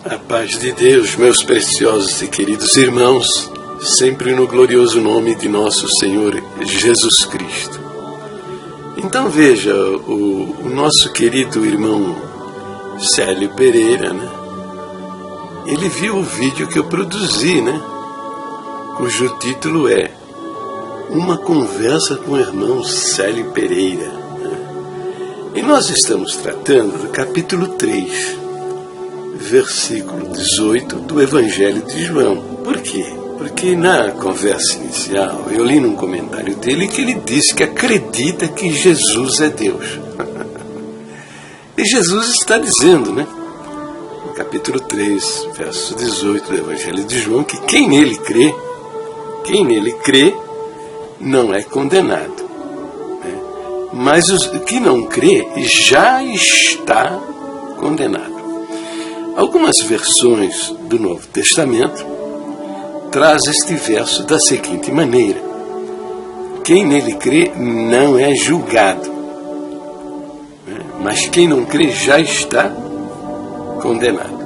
A paz de Deus, meus preciosos e queridos irmãos, sempre no glorioso nome de nosso Senhor Jesus Cristo. Então veja, o nosso querido irmão Célio Pereira, né? Ele viu o vídeo que eu produzi, né? Cujo título é Uma Conversa com o Irmão Célio Pereira. Né? E nós estamos tratando do capítulo 3, versículo 18 do Evangelho de João. Por quê? Porque na conversa inicial eu li num comentário dele que ele disse que acredita que Jesus é Deus. E Jesus está dizendo, né? No capítulo 3, verso 18 do Evangelho de João, que quem nele crê, não é condenado. Né? Mas o que não crê já está condenado. Algumas versões do Novo Testamento traz este verso da seguinte maneira: quem nele crê não é julgado, né? Mas quem não crê já está condenado.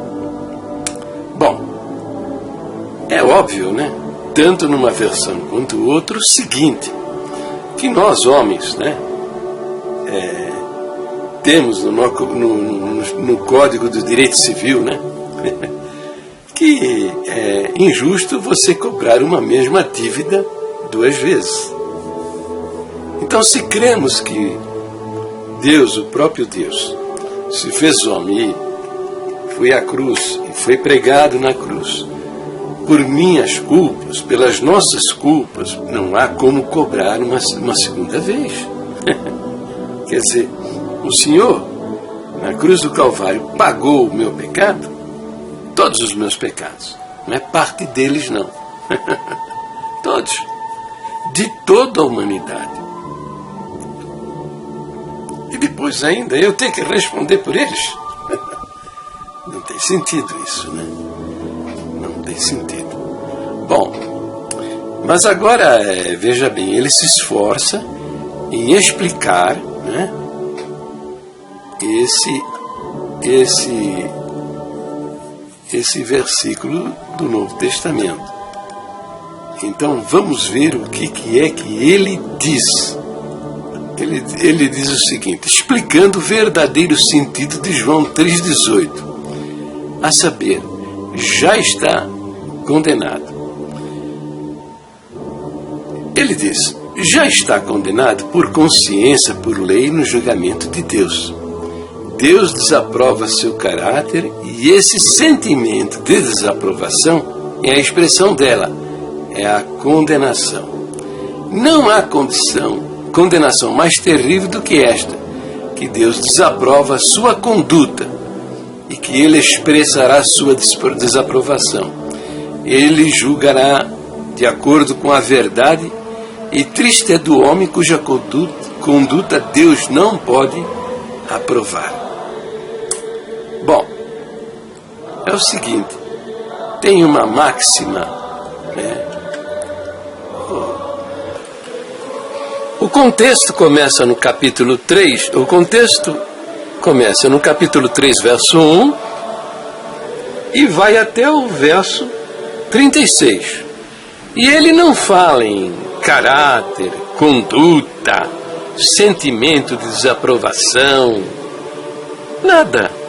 Bom, é óbvio, né? Tanto numa versão quanto outra, o seguinte, que nós homens, né? Temos no Código do Direito Civil, né? Que é injusto você cobrar uma mesma dívida duas vezes. Então, se cremos que Deus, o próprio Deus, se fez homem e foi à cruz, e foi pregado na cruz, por minhas culpas, pelas nossas culpas, não há como cobrar uma segunda vez. Quer dizer, o Senhor, na cruz do Calvário, pagou o meu pecado, todos os meus pecados. Não é parte deles, não. Todos. De toda a humanidade. E depois ainda eu tenho que responder por eles? Não tem sentido isso, né? Não tem sentido. Bom, mas agora, veja bem, ele se esforça em explicar, né? Esse versículo do Novo Testamento. Então vamos ver o que é que ele diz. Ele diz o seguinte, explicando o verdadeiro sentido de João 3,18, a saber, já está condenado. Ele diz, já está condenado por consciência, por lei, no julgamento de Deus. Deus desaprova seu caráter e esse sentimento de desaprovação é a expressão dela, é a condenação. Não há condenação mais terrível do que esta, que Deus desaprova a sua conduta e que Ele expressará sua desaprovação. Ele julgará de acordo com a verdade e triste é do homem cuja conduta Deus não pode aprovar. Bom, é o seguinte, tem uma máxima, né? O contexto começa no capítulo 3, verso 1, e vai até o verso 36. E ele não fala em caráter, conduta, sentimento de desaprovação, nada.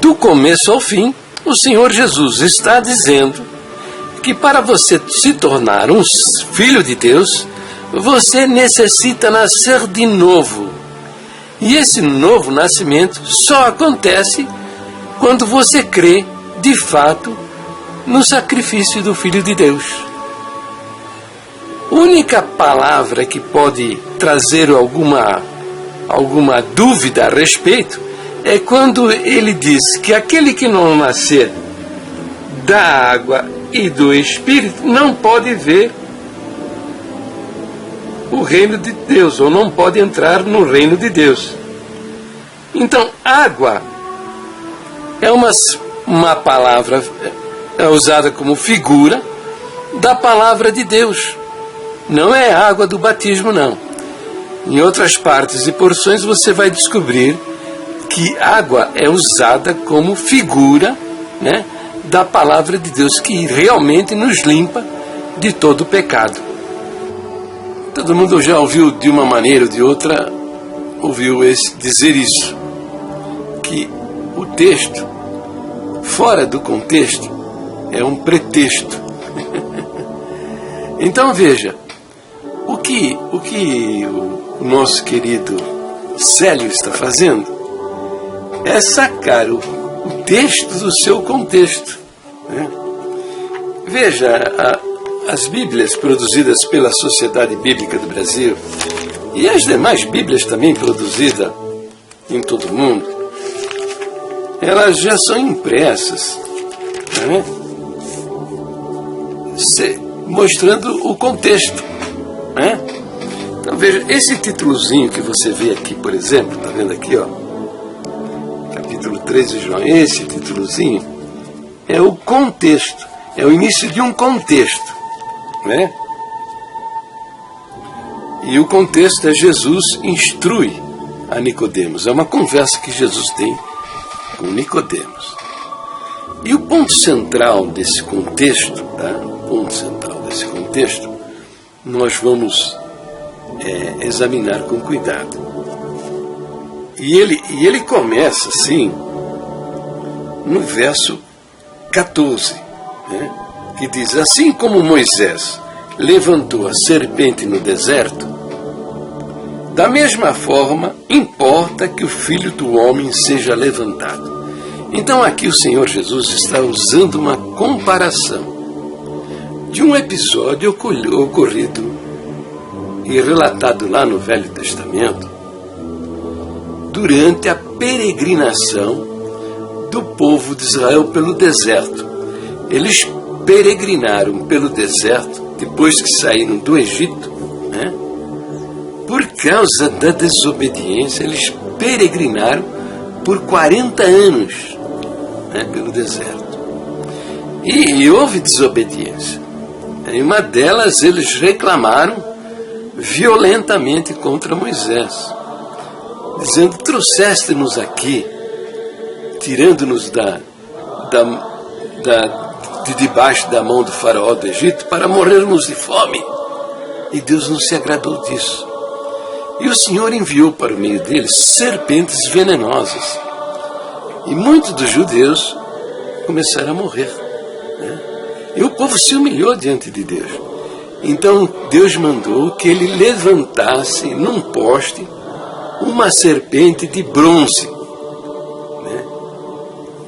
Do começo ao fim, o Senhor Jesus está dizendo que para você se tornar um filho de Deus, você necessita nascer de novo. E esse novo nascimento só acontece quando você crê, de fato, no sacrifício do Filho de Deus. A única palavra que pode trazer alguma dúvida a respeito é quando ele diz que aquele que não nascer da água e do Espírito não pode ver o reino de Deus, ou não pode entrar no reino de Deus. Então, água é uma palavra usada como figura da palavra de Deus. Não é água do batismo, não. Em outras partes e porções você vai descobrir que água é usada como figura né, da palavra de Deus, que realmente nos limpa de todo o pecado. Todo mundo já ouviu de uma maneira ou de outra, dizer isso, que o texto, fora do contexto, é um pretexto. Então veja, o que o nosso querido Célio está fazendo é sacar o texto do seu contexto, né? Veja, as Bíblias produzidas pela Sociedade Bíblica do Brasil e as demais Bíblias também produzidas em todo o mundo, elas já são impressas, né, mostrando o contexto, né? Então veja, esse títulozinho que você vê aqui, por exemplo, está vendo aqui, ó, capítulo 3 de João, esse títulozinho é o contexto, é o início de um contexto, né? E o contexto é Jesus instrui a Nicodemos, é uma conversa que Jesus tem com Nicodemos. E o ponto central desse contexto, tá? O ponto central desse contexto, nós vamos examinar com cuidado. E ele começa assim, no verso 14, né, que diz: assim como Moisés levantou a serpente no deserto, da mesma forma importa que o Filho do Homem seja levantado. Então aqui o Senhor Jesus está usando uma comparação de um episódio ocorrido e relatado lá no Velho Testamento, durante a peregrinação do povo de Israel pelo deserto. Eles peregrinaram pelo deserto, depois que saíram do Egito, né? Por causa da desobediência, eles peregrinaram por 40 anos, né, pelo deserto. E houve desobediência. Em uma delas, eles reclamaram violentamente contra Moisés, dizendo: trouxeste-nos aqui, tirando-nos de debaixo da mão do faraó do Egito para morrermos de fome. E Deus não se agradou disso. E o Senhor enviou para o meio deles serpentes venenosas. E muitos dos judeus começaram a morrer, né? E o povo se humilhou diante de Deus. Então Deus mandou que ele levantasse num poste uma serpente de bronze, né?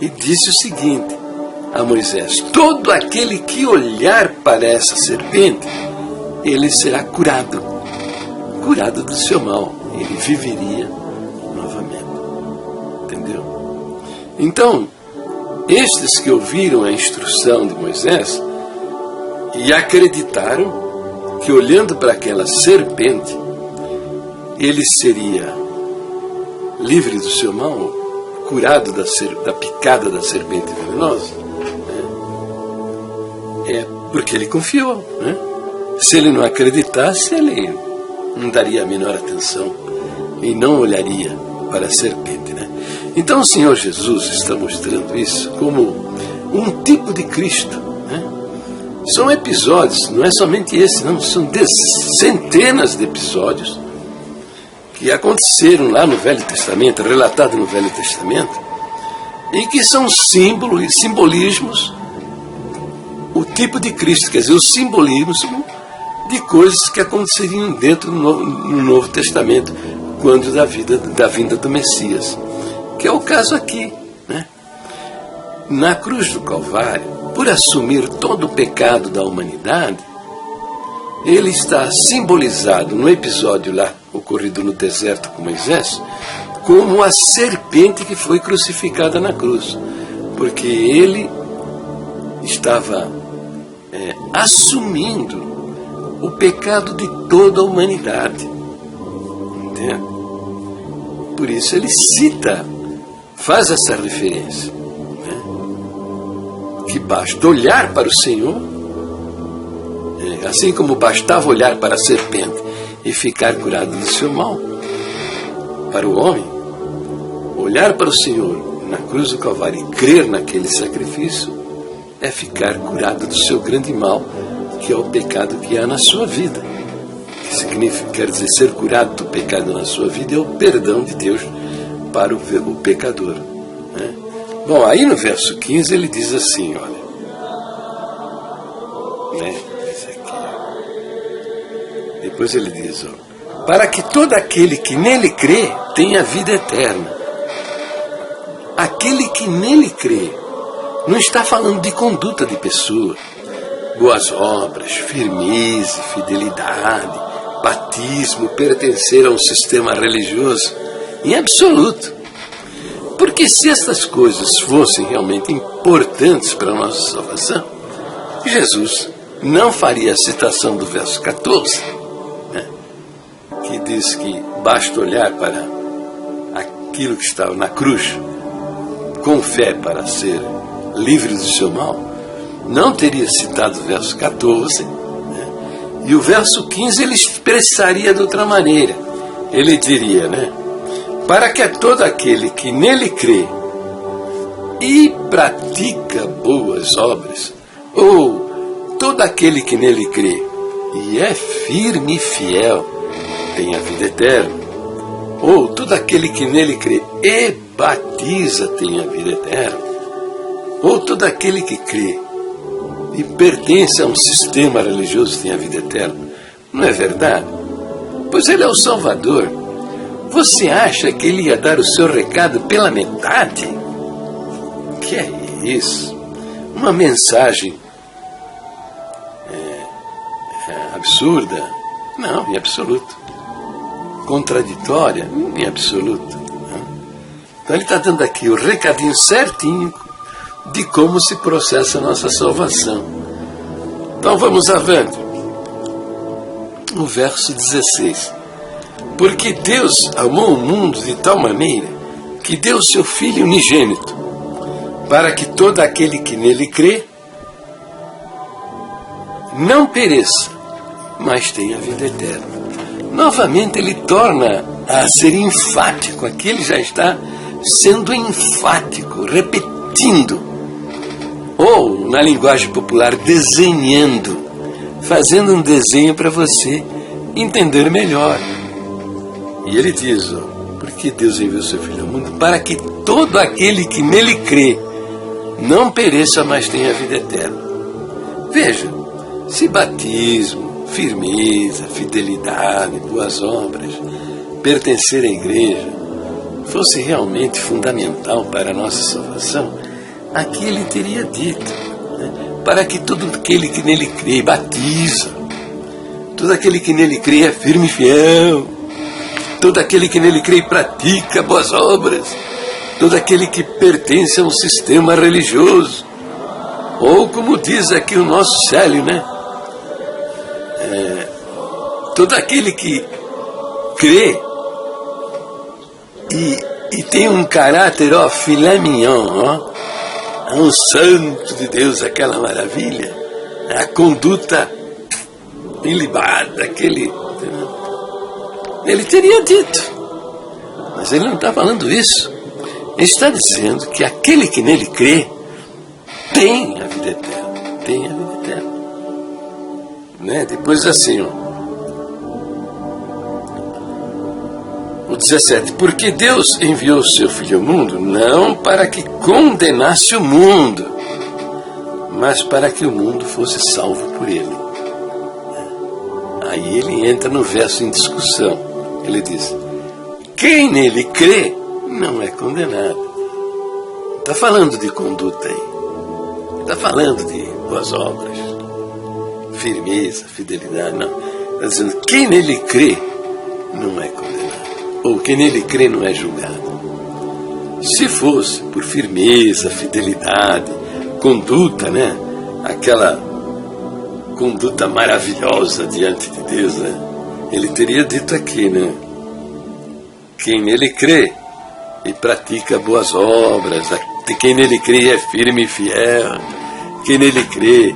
E disse o seguinte a Moisés: todo aquele que olhar para essa serpente, ele será curado do seu mal, ele viveria novamente. Entendeu? Então, estes que ouviram a instrução de Moisés e acreditaram que, olhando para aquela serpente, ele seria livre do seu mal, curado da picada da serpente venenosa, né? É porque ele confiou, né? Se ele não acreditasse, ele não daria a menor atenção e não olharia para a serpente, né? Então o Senhor Jesus está mostrando isso como um tipo de Cristo, né? São episódios, não é somente esse, não, são centenas de episódios que aconteceram lá no Velho Testamento, relatados no Velho Testamento, e que são símbolos e simbolismos, o tipo de Cristo, quer dizer, o simbolismo de coisas que aconteceriam dentro no Novo Testamento, quando da vinda do Messias, que é o caso aqui, né? Na cruz do Calvário, por assumir todo o pecado da humanidade, ele está simbolizado no episódio lá, ocorrido no deserto com Moisés, como a serpente que foi crucificada na cruz, porque ele estava assumindo o pecado de toda a humanidade. Entende? Por isso ele faz essa referência, né? Que basta olhar para o Senhor, assim como bastava olhar para a serpente e ficar curado do seu mal. Para o homem, olhar para o Senhor na cruz do Calvário e crer naquele sacrifício é ficar curado do seu grande mal, que é o pecado que há na sua vida. Que significa, quer dizer, ser curado do pecado na sua vida é o perdão de Deus para o pecador, né? Bom, aí no verso 15 ele diz assim, olha, né? Esse aqui. Depois ele diz, ó, para que todo aquele que nele crê tenha vida eterna. Aquele que nele crê não está falando de conduta de pessoa, boas obras, firmeza, fidelidade, batismo, pertencer a um sistema religioso, em absoluto. Porque se estas coisas fossem realmente importantes para a nossa salvação, Jesus não faria a citação do verso 14, né, que diz que basta olhar para aquilo que estava na cruz com fé para ser livre do seu mal. Não teria citado o verso 14, né, e o verso 15 ele expressaria de outra maneira. Ele diria, né, para que todo aquele que nele crê e pratica boas obras, ou todo aquele que nele crê e é firme e fiel, tem a vida eterna, ou todo aquele que nele crê e batiza tem a vida eterna, ou todo aquele que crê e pertence a um sistema religioso tem a vida eterna. Não é verdade? Pois ele é o Salvador. Você acha que ele ia dar o seu recado pela metade? Que é isso? Uma mensagem absurda? Não, em absoluto. Contraditória? Em absoluto. Então ele está dando aqui o recadinho certinho de como se processa a nossa salvação. Então vamos avante. O verso 16. Porque Deus amou o mundo de tal maneira que deu o seu Filho unigênito, para que todo aquele que nele crê não pereça, mas tenha vida eterna. Novamente ele torna a ser enfático. Aqui ele já está sendo enfático, repetindo, ou na linguagem popular, desenhando, fazendo um desenho para você entender melhor. E ele diz, ó, porque Deus enviou seu Filho ao mundo para que todo aquele que nele crê não pereça, mas tenha vida eterna. Veja, se batismo, firmeza, fidelidade, boas obras, pertencer à igreja fosse realmente fundamental para a nossa salvação, aqui ele teria dito, né, para que todo aquele que nele crê batiza, todo aquele que nele crê é firme e fiel, todo aquele que nele crê e pratica boas obras, todo aquele que pertence a um sistema religioso, ou como diz aqui o nosso Célio, né? Todo aquele que crê e tem um caráter, ó, filé mignon, ó, um santo de Deus, aquela maravilha, a conduta ilibada, aquele... Ele teria dito, mas ele não está falando isso. Ele está dizendo que aquele que nele crê tem a vida eterna, tem a vida eterna, né? Depois assim, ó, o 17, porque Deus enviou o seu Filho ao mundo não para que condenasse o mundo, mas para que o mundo fosse salvo por ele. Aí ele entra no verso em discussão. Ele diz, quem nele crê não é condenado. Está falando de conduta aí. Está falando de boas obras, firmeza, fidelidade. Não. Está dizendo, quem nele crê não é condenado. Ou quem nele crê não é julgado. Se fosse por firmeza, fidelidade, conduta, né? Aquela conduta maravilhosa diante de Deus, né? Ele teria dito aqui, né? Quem nele crê e pratica boas obras, quem nele crê é firme e fiel, quem nele crê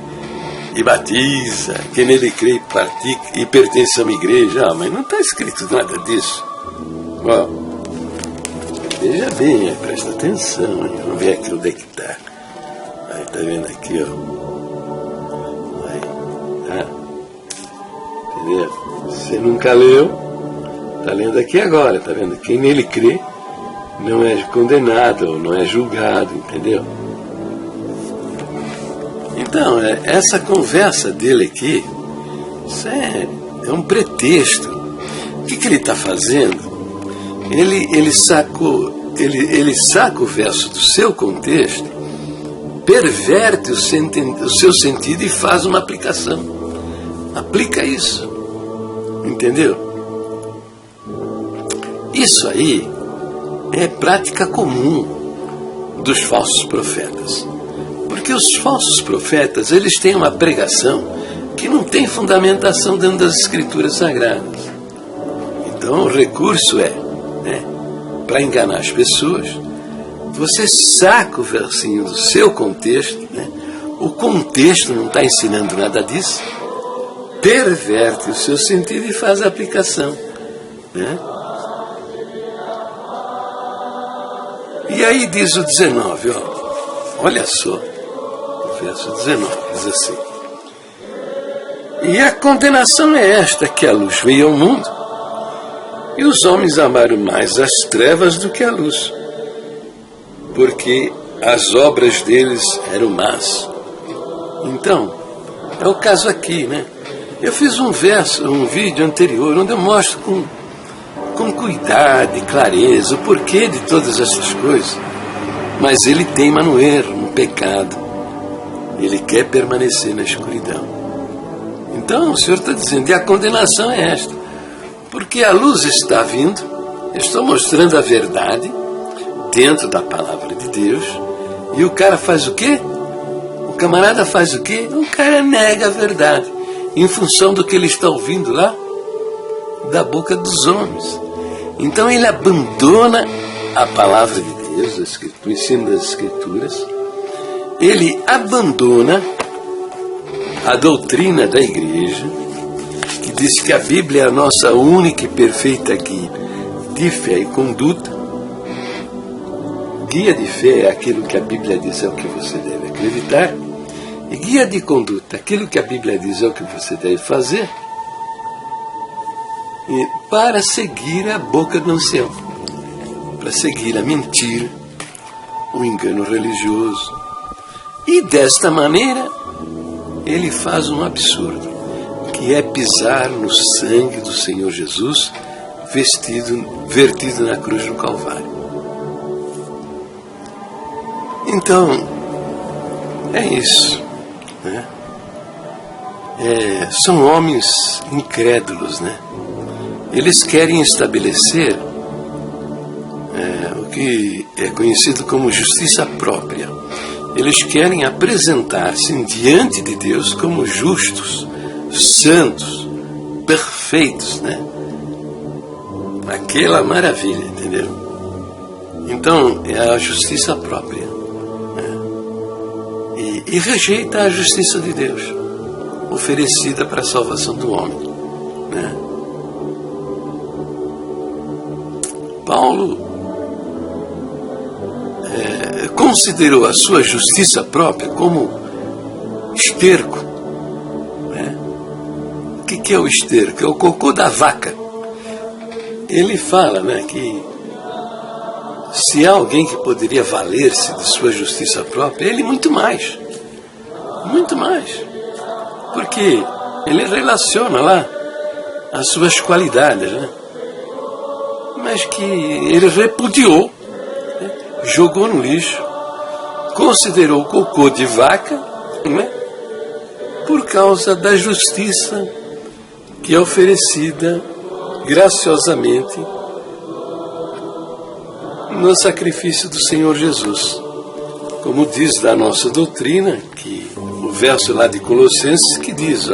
e batiza, quem nele crê e pratica e pertence a uma igreja. Ah, mas não está escrito nada disso. Ó, Veja bem, presta atenção, hein? Vamos ver aqui onde é que está. Aí, tá vendo aqui, ó. Aí, tá? Entendeu? Você nunca leu, tá lendo aqui agora, tá vendo? Quem nele crê não é condenado, não é julgado, entendeu? Então, essa conversa dele aqui, isso é um pretexto. O que ele está fazendo? Ele saca o verso do seu contexto, perverte o seu sentido e faz uma aplicação. Aplica isso. Entendeu? Isso aí é prática comum dos falsos profetas. Porque os falsos profetas, eles têm uma pregação que não tem fundamentação dentro das escrituras sagradas. Então o recurso para enganar as pessoas, você saca o versinho do seu contexto, o contexto não está ensinando nada disso, perverte o seu sentido e faz a aplicação. E aí diz o 19, olha só, o verso 19 diz assim: e a condenação é esta, que a luz veio ao mundo, e os homens amaram mais as trevas do que a luz, porque as obras deles eram más. Então, é o caso aqui, Eu fiz um vídeo anterior, onde eu mostro com cuidado e clareza o porquê de todas essas coisas. Mas ele teima no erro, no pecado. Ele quer permanecer na escuridão. Então, o Senhor está dizendo, e a condenação é esta. Porque a luz está vindo, eu estou mostrando a verdade dentro da palavra de Deus, e o cara faz o quê? O camarada faz o quê? O cara nega a verdade, em função do que ele está ouvindo lá, da boca dos homens. Então ele abandona a palavra de Deus, o ensino das Escrituras, ele abandona a doutrina da igreja, que diz que a Bíblia é a nossa única e perfeita guia de fé e conduta. Guia de fé é aquilo que a Bíblia diz é o que você deve acreditar, e guia de conduta, aquilo que a Bíblia diz é o que você deve fazer, e para seguir a boca do ancião, para seguir a mentira, o engano religioso. E desta maneira ele faz um absurdo, que é pisar no sangue do Senhor Jesus, vertido na cruz do Calvário. Então, é isso. São homens incrédulos, Eles querem estabelecer o que é conhecido como justiça própria. Eles querem apresentar-se diante de Deus como justos, santos, perfeitos, Aquela maravilha, entendeu? Então, é a justiça própria. E rejeita a justiça de Deus, oferecida para a salvação do homem. Paulo considerou a sua justiça própria como esterco. O que é o esterco? É o cocô da vaca. Ele fala que se há alguém que poderia valer-se de sua justiça própria, ele muito mais. Muito mais. Porque ele relaciona lá as suas qualidades, mas que ele repudiou, jogou no lixo, considerou cocô de vaca, por causa da justiça que é oferecida graciosamente no sacrifício do Senhor Jesus. Como diz da nossa doutrina, que o verso lá de Colossenses que diz,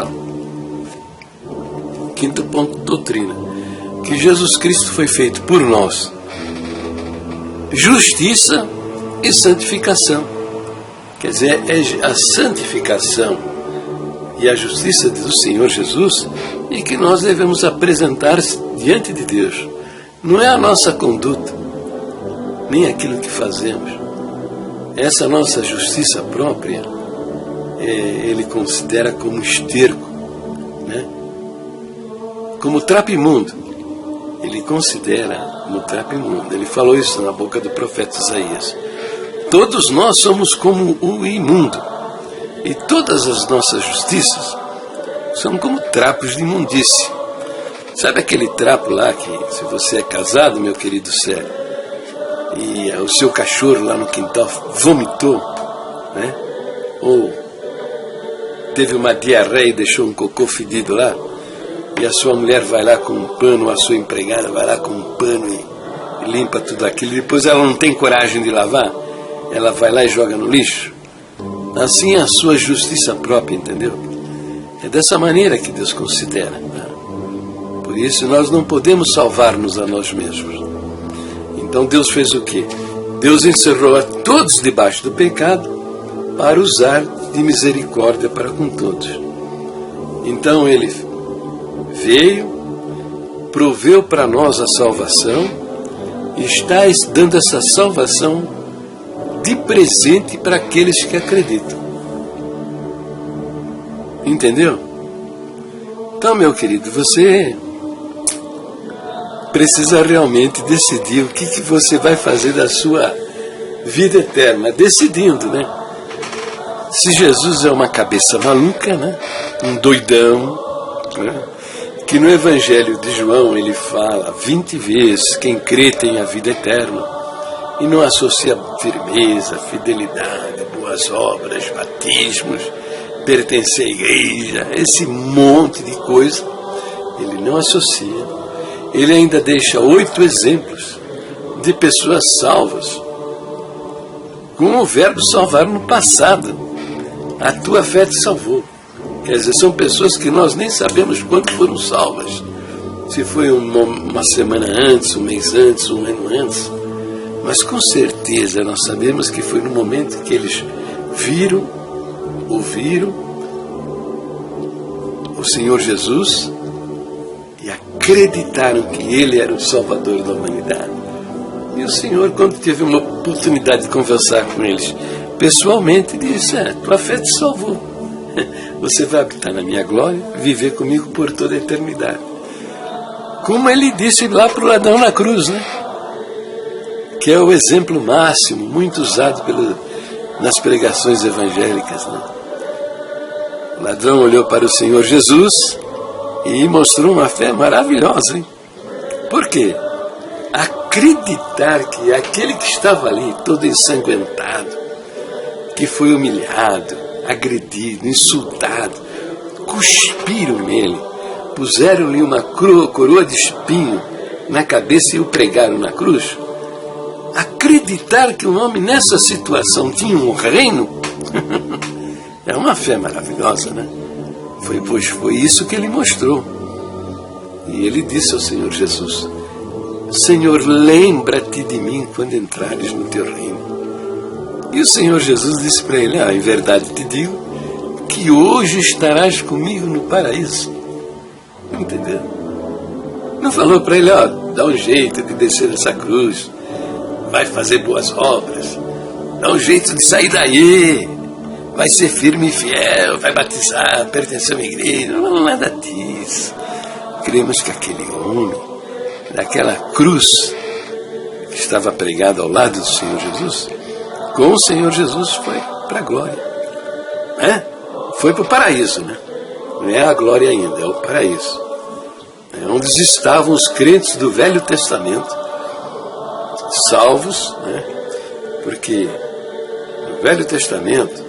quinto ponto de doutrina, que Jesus Cristo foi feito por nós justiça e santificação. Quer dizer, é a santificação e a justiça do Senhor Jesus e que nós devemos apresentar diante de Deus. Não é a nossa conduta, nem aquilo que fazemos. Essa nossa justiça própria, ele considera como esterco, né? Como trapo imundo. Ele considera como trapo imundo. Ele falou isso na boca do profeta Isaías. Todos nós somos como o imundo. E todas as nossas justiças são como trapos de imundície. Sabe aquele trapo lá que, se você é casado, meu querido Célio, e o seu cachorro lá no quintal vomitou, né? Ou teve uma diarreia e deixou um cocô fedido lá, e a sua mulher vai lá com um pano, a sua empregada vai lá com um pano e limpa tudo aquilo, e depois ela não tem coragem de lavar, ela vai lá e joga no lixo. Assim é a sua justiça própria, entendeu? É dessa maneira que Deus considera, né? Por isso nós não podemos salvar-nos a nós mesmos. Então Deus fez o quê? Deus encerrou a todos debaixo do pecado para usar de misericórdia para com todos. Então Ele veio, proveu para nós a salvação e está dando essa salvação de presente para aqueles que acreditam. Entendeu? Então, meu querido, você precisa realmente decidir o que você vai fazer da sua vida eterna. Decidindo, né? Se Jesus é uma cabeça maluca, né? Um doidão, né? Que no Evangelho de João ele fala 20 vezes, quem crê tem a vida eterna, e não associa firmeza, fidelidade, boas obras, batismos, pertencer à igreja, esse monte de coisa, ele não associa. Ele ainda deixa 8 exemplos de pessoas salvas, com o verbo salvar no passado. A tua fé te salvou. Quer dizer, são pessoas que nós nem sabemos quando foram salvas. Se foi uma semana antes, um mês antes, um ano antes. Mas com certeza nós sabemos que foi no momento que eles viram, ouviram o Senhor Jesus e acreditaram que Ele era o Salvador da humanidade. E o Senhor, quando teve uma oportunidade de conversar com eles pessoalmente, disse: tua fé te salvou. Você vai habitar na minha glória, viver comigo por toda a eternidade. Como Ele disse lá para o ladrão na cruz, né? Que é o exemplo máximo, muito usado nas pregações evangélicas, né? O ladrão olhou para o Senhor Jesus e mostrou uma fé maravilhosa, hein? Por quê? Acreditar que aquele que estava ali, todo ensanguentado, que foi humilhado, agredido, insultado, cuspiram nele, puseram-lhe uma coroa de espinho na cabeça e o pregaram na cruz. Acreditar que um homem nessa situação tinha um reino é uma fé maravilhosa, né? Pois foi isso que ele mostrou. E ele disse ao Senhor Jesus: Senhor, lembra-te de mim quando entrares no teu reino. E o Senhor Jesus disse para ele: em verdade te digo que hoje estarás comigo no paraíso. Entendeu? Não falou para ele: dá um jeito de descer essa cruz, vai fazer boas obras, dá um jeito de sair daí, vai ser firme e fiel, vai batizar, pertencer a uma igreja. Não, nada disso. Cremos que aquele homem, daquela cruz que estava pregada ao lado do Senhor Jesus, com o Senhor Jesus foi para a glória, né? Foi para o paraíso, né? Não é a glória ainda, é o paraíso, onde estavam os crentes do Velho Testamento, salvos, né? Porque no Velho Testamento,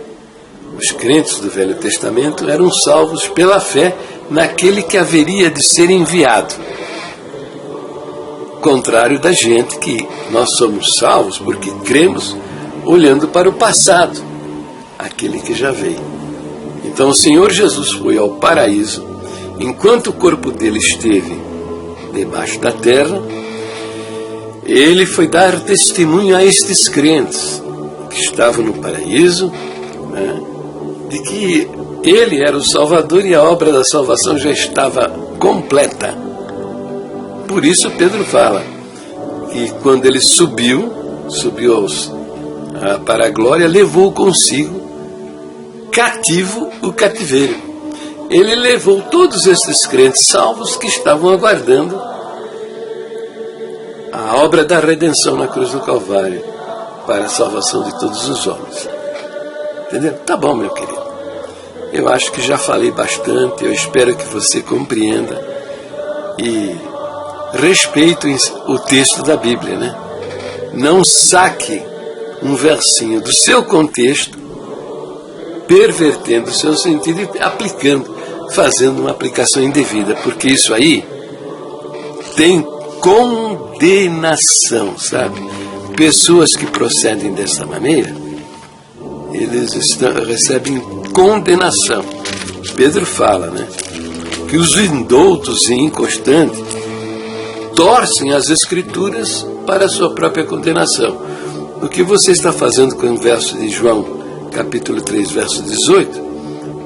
os crentes do Velho Testamento eram salvos pela fé naquele que haveria de ser enviado. Contrário da gente, que nós somos salvos porque cremos olhando para o passado, aquele que já veio. Então o Senhor Jesus foi ao paraíso, enquanto o corpo dele esteve debaixo da terra. Ele foi dar testemunho a estes crentes que estavam no paraíso, né, de que ele era o Salvador e a obra da salvação já estava completa. Por isso Pedro fala que quando ele subiu, subiu para a glória, levou consigo cativo o cativeiro. Ele levou todos esses crentes salvos que estavam aguardando a obra da redenção na cruz do Calvário para a salvação de todos os homens. Entendeu? Tá bom, meu querido. Eu acho que já falei bastante, eu espero que você compreenda e respeite o texto da Bíblia, né? Não saque um versinho do seu contexto, pervertendo o seu sentido e aplicando, fazendo uma aplicação indevida, porque isso aí tem condenação, sabe? Pessoas que procedem dessa maneira, eles recebem condenação. Pedro fala, né, que os indoutos e inconstantes torcem as Escrituras para a sua própria condenação. O que você está fazendo com o verso de João, capítulo 3, verso 18,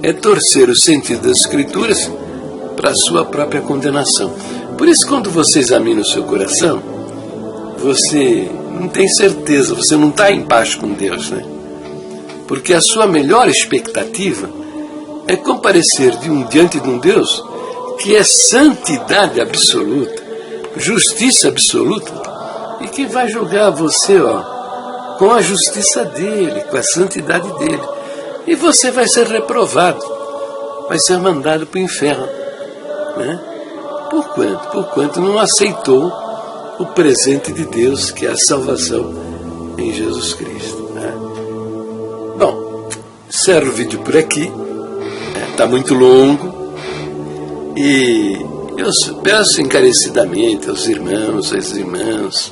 é torcer o sentido das Escrituras para a sua própria condenação. Por isso, quando você examina o seu coração, você não tem certeza, você não está em paz com Deus, né? Porque a sua melhor expectativa é comparecer diante de um Deus que é santidade absoluta, justiça absoluta, e que vai julgar você, com a justiça dele, com a santidade dele. E você vai ser reprovado, vai ser mandado para o inferno, né? Por quanto? Por quanto não aceitou o presente de Deus, que é a salvação em Jesus Cristo, né? Bom, encerro o vídeo por aqui, está muito longo, e eu peço encarecidamente aos irmãos, às irmãs,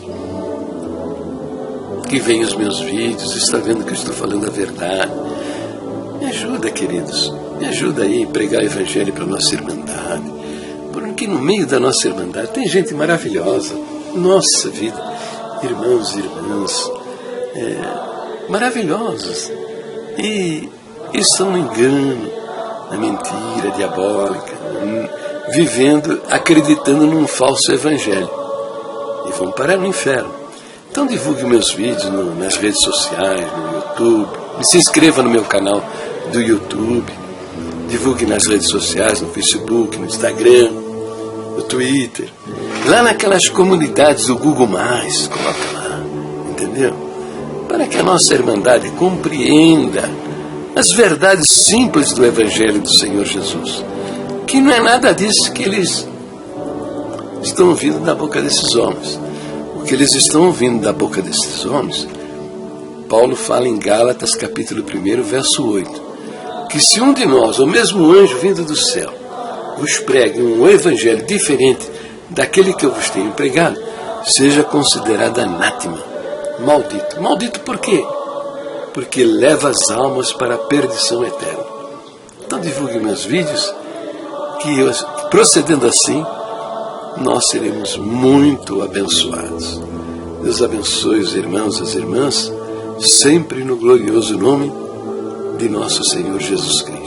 que veem os meus vídeos, está vendo que eu estou falando a verdade. Me ajuda, queridos, me ajuda aí a pregar o Evangelho para a nossa Irmandade, porque no meio da nossa Irmandade tem gente maravilhosa, nossa vida, irmãos e irmãs, maravilhosos, e estão no engano, na mentira diabólica, vivendo, acreditando num falso Evangelho, e vão parar no inferno. Então divulgue meus vídeos nas redes sociais, no YouTube, se inscreva no meu canal do YouTube, divulgue nas redes sociais, no Facebook, no Instagram, no Twitter, lá naquelas comunidades do Google+, coloca lá, entendeu? Para que a nossa Irmandade compreenda as verdades simples do Evangelho do Senhor Jesus, que não é nada disso que eles estão ouvindo da boca desses homens. O que eles estão ouvindo da boca desses homens, Paulo fala em Gálatas capítulo 1, verso 8, que se um de nós, ou mesmo um anjo vindo do céu, vos pregue um evangelho diferente daquele que eu vos tenho pregado, seja considerado anátema, maldito. Maldito por quê? Porque leva as almas para a perdição eterna. Então divulgue meus vídeos, que procedendo assim, nós seremos muito abençoados. Deus abençoe os irmãos e as irmãs, sempre no glorioso nome de nosso Senhor Jesus Cristo.